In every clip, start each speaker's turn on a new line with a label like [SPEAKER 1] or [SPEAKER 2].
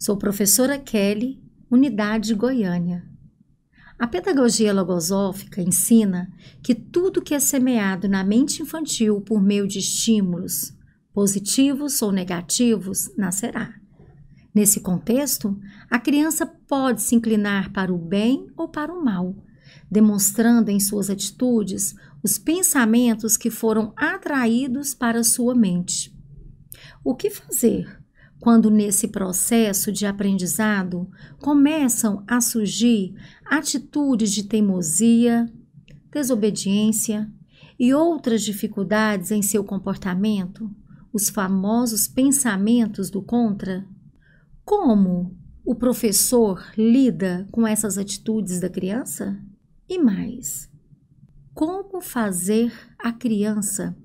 [SPEAKER 1] Sou professora Kelly, Unidade Goiânia. A pedagogia logosófica ensina que tudo que é semeado na mente infantil por meio de estímulos, positivos ou negativos, nascerá. Nesse contexto, a criança pode se inclinar para o bem ou para o mal, demonstrando em suas atitudes os pensamentos que foram atraídos para sua mente. O que fazer quando nesse processo de aprendizado começam a surgir atitudes de teimosia, desobediência e outras dificuldades em seu comportamento, os famosos pensamentos do contra? Como o professor lida com essas atitudes da criança? E mais, como fazer a criança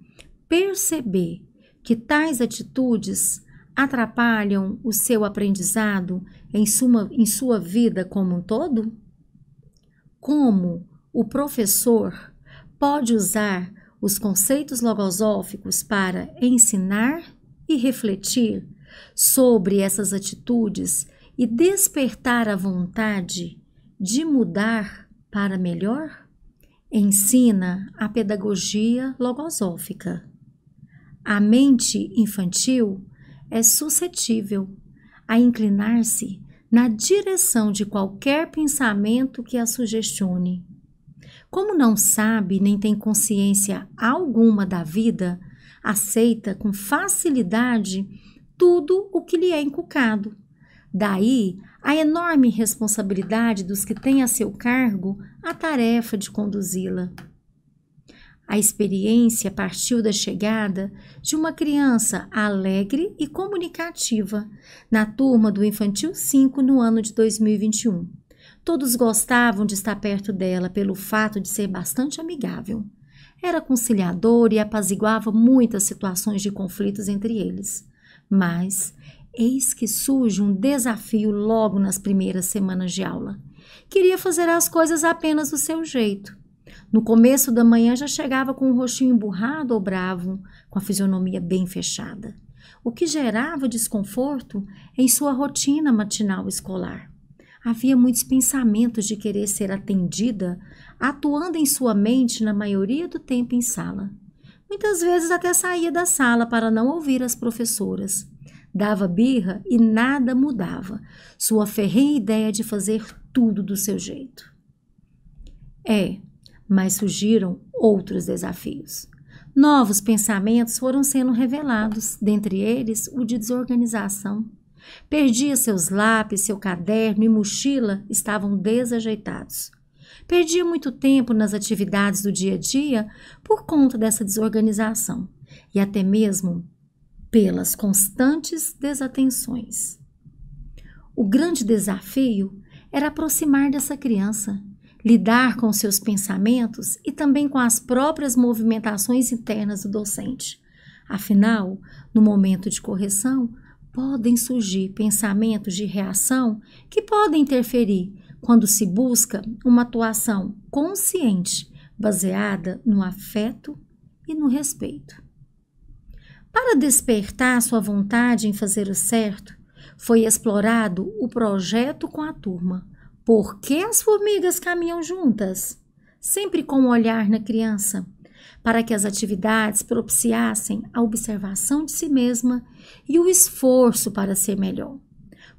[SPEAKER 1] perceber que tais atitudes atrapalham o seu aprendizado em sua vida como um todo? Como o professor pode usar os conceitos logosóficos para ensinar e refletir sobre essas atitudes e despertar a vontade de mudar para melhor? Ensina a pedagogia logosófica. A mente infantil é suscetível a inclinar-se na direção de qualquer pensamento que a sugestione. Como não sabe nem tem consciência alguma da vida, aceita com facilidade tudo o que lhe é inculcado. Daí a enorme responsabilidade dos que têm a seu cargo a tarefa de conduzi-la. A experiência partiu da chegada de uma criança alegre e comunicativa na turma do Infantil 5 no ano de 2021. Todos gostavam de estar perto dela pelo fato de ser bastante amigável. Era conciliadora e apaziguava muitas situações de conflitos entre eles. Mas eis que surge um desafio logo nas primeiras semanas de aula. Queria fazer as coisas apenas do seu jeito. No começo da manhã já chegava com o rostinho emburrado ou bravo, com a fisionomia bem fechada, o que gerava desconforto em sua rotina matinal escolar. Havia muitos pensamentos de querer ser atendida, atuando em sua mente na maioria do tempo em sala. Muitas vezes até saía da sala para não ouvir as professoras. Dava birra e nada mudava, sua ferrenha ideia de fazer tudo do seu jeito. Mas surgiram outros desafios. Novos pensamentos foram sendo revelados, dentre eles o de desorganização. Perdia seus lápis, seu caderno e mochila estavam desajeitados. Perdia muito tempo nas atividades do dia a dia por conta dessa desorganização e até mesmo pelas constantes desatenções. O grande desafio era aproximar dessa criança, lidar com seus pensamentos e também com as próprias movimentações internas do docente. Afinal, no momento de correção, podem surgir pensamentos de reação que podem interferir quando se busca uma atuação consciente, baseada no afeto e no respeito. Para despertar sua vontade em fazer o certo, foi explorado o projeto com a turma. Por que as formigas caminham juntas? Sempre com um olhar na criança, para que as atividades propiciassem a observação de si mesma e o esforço para ser melhor.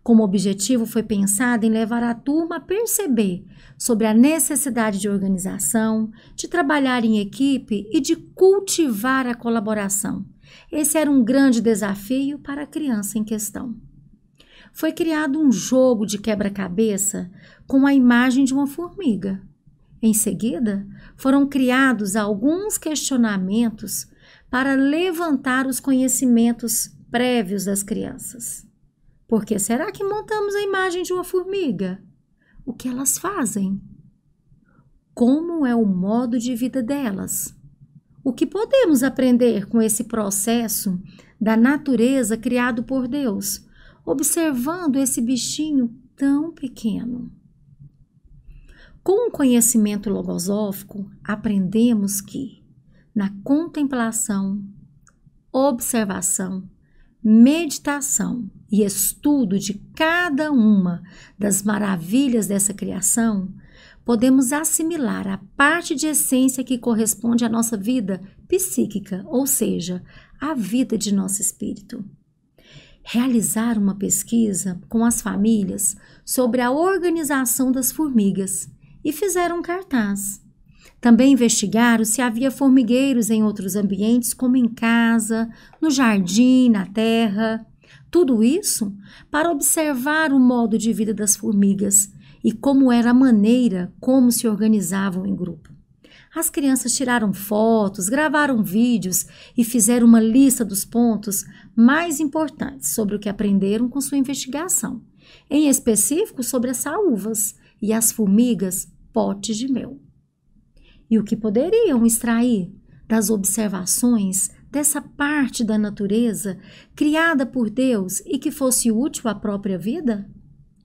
[SPEAKER 1] Como objetivo foi pensado em levar a turma a perceber sobre a necessidade de organização, de trabalhar em equipe e de cultivar a colaboração. Esse era um grande desafio para a criança em questão. Foi criado um jogo de quebra-cabeça com a imagem de uma formiga. Em seguida, foram criados alguns questionamentos para levantar os conhecimentos prévios das crianças. Por que será que montamos a imagem de uma formiga? O que elas fazem? Como é o modo de vida delas? O que podemos aprender com esse processo da natureza criado por Deus, observando esse bichinho tão pequeno? Com o conhecimento logosófico, aprendemos que, na contemplação, observação, meditação e estudo de cada uma das maravilhas dessa criação, podemos assimilar a parte de essência que corresponde à nossa vida psíquica, ou seja, a vida de nosso espírito. Realizar uma pesquisa com as famílias sobre a organização das formigas e fizeram um cartaz. Também investigaram se havia formigueiros em outros ambientes, como em casa, no jardim, na terra. Tudo isso para observar o modo de vida das formigas e como era a maneira como se organizavam em grupo. As crianças tiraram fotos, gravaram vídeos e fizeram uma lista dos pontos mais importantes sobre o que aprenderam com sua investigação, em específico sobre as saúvas e as formigas potes de mel. E o que poderiam extrair das observações dessa parte da natureza criada por Deus e que fosse útil à própria vida?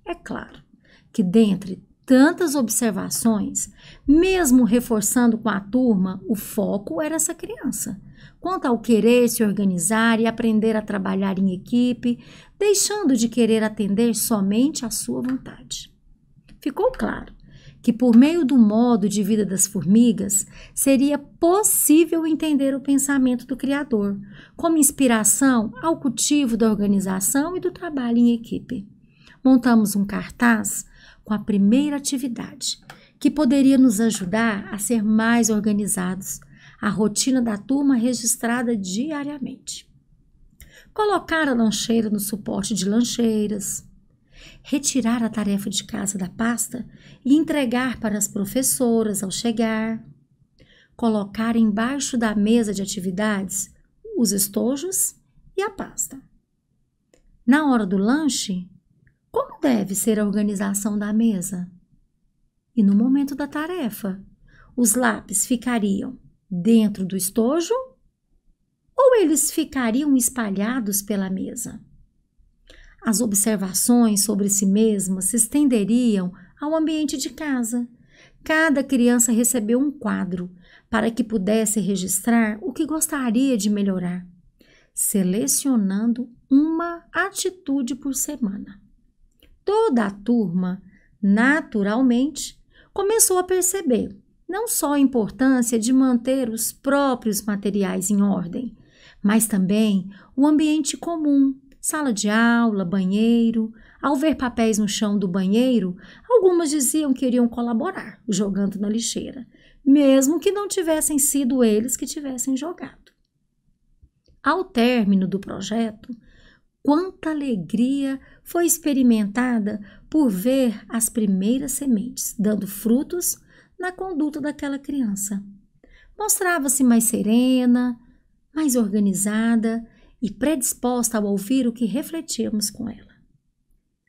[SPEAKER 1] É claro que dentre tantas observações, mesmo reforçando com a turma, o foco era essa criança. Quanto ao querer se organizar e aprender a trabalhar em equipe, deixando de querer atender somente à sua vontade. Ficou claro que por meio do modo de vida das formigas, seria possível entender o pensamento do Criador, como inspiração ao cultivo da organização e do trabalho em equipe. Montamos um cartaz com a primeira atividade, que poderia nos ajudar a ser mais organizados, a rotina da turma registrada diariamente. Colocar a lancheira no suporte de lancheiras, retirar a tarefa de casa da pasta e entregar para as professoras ao chegar, colocar embaixo da mesa de atividades os estojos e a pasta. Na hora do lanche, como deve ser a organização da mesa? E no momento da tarefa, os lápis ficariam dentro do estojo ou eles ficariam espalhados pela mesa? As observações sobre si mesmas se estenderiam ao ambiente de casa. Cada criança recebeu um quadro para que pudesse registrar o que gostaria de melhorar, selecionando uma atitude por semana. Toda a turma, naturalmente, começou a perceber não só a importância de manter os próprios materiais em ordem, mas também o ambiente comum, sala de aula, banheiro. Ao ver papéis no chão do banheiro, algumas diziam que iriam colaborar, jogando na lixeira, mesmo que não tivessem sido eles que tivessem jogado. Ao término do projeto, quanta alegria foi experimentada por ver as primeiras sementes dando frutos na conduta daquela criança. Mostrava-se mais serena, mais organizada e predisposta a ouvir o que refletíamos com ela.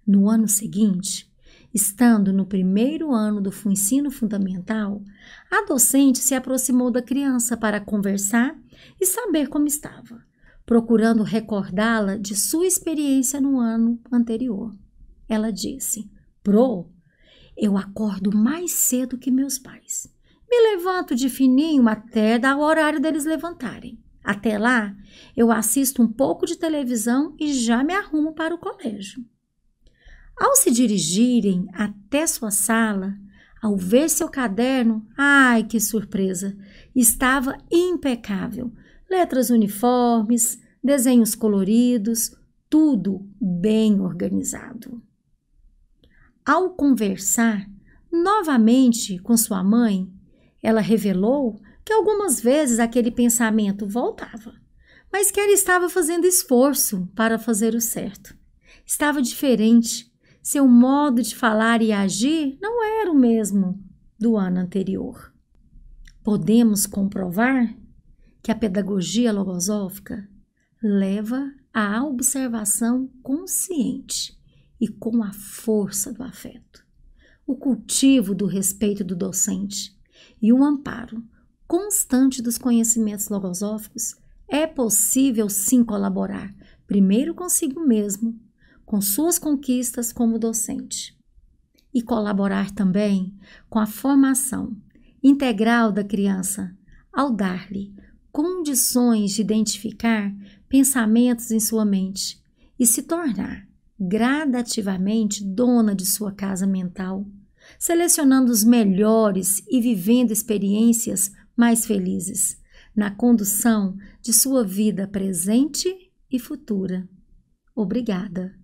[SPEAKER 1] No ano seguinte, estando no primeiro ano do ensino fundamental, a docente se aproximou da criança para conversar e saber como estava, procurando recordá-la de sua experiência no ano anterior. Ela disse: "Pro, eu acordo mais cedo que meus pais. Me levanto de fininho até dar o horário deles levantarem. Até lá, eu assisto um pouco de televisão e já me arrumo para o colégio." Ao se dirigirem até sua sala, ao ver seu caderno, ai que surpresa! Estava impecável. Letras uniformes, desenhos coloridos, tudo bem organizado. Ao conversar novamente com sua mãe, ela revelou que algumas vezes aquele pensamento voltava, mas que ela estava fazendo esforço para fazer o certo. Estava diferente. Seu modo de falar e agir não era o mesmo do ano anterior. Podemos comprovar que a pedagogia logosófica leva à observação consciente e com a força do afeto, o cultivo do respeito do docente e o amparo constante dos conhecimentos logosóficos. É possível sim colaborar, primeiro consigo mesmo, com suas conquistas como docente, e colaborar também com a formação integral da criança ao dar-lhe condições de identificar pensamentos em sua mente e se tornar gradativamente dona de sua casa mental, selecionando os melhores e vivendo experiências mais felizes na condução de sua vida presente e futura. Obrigada.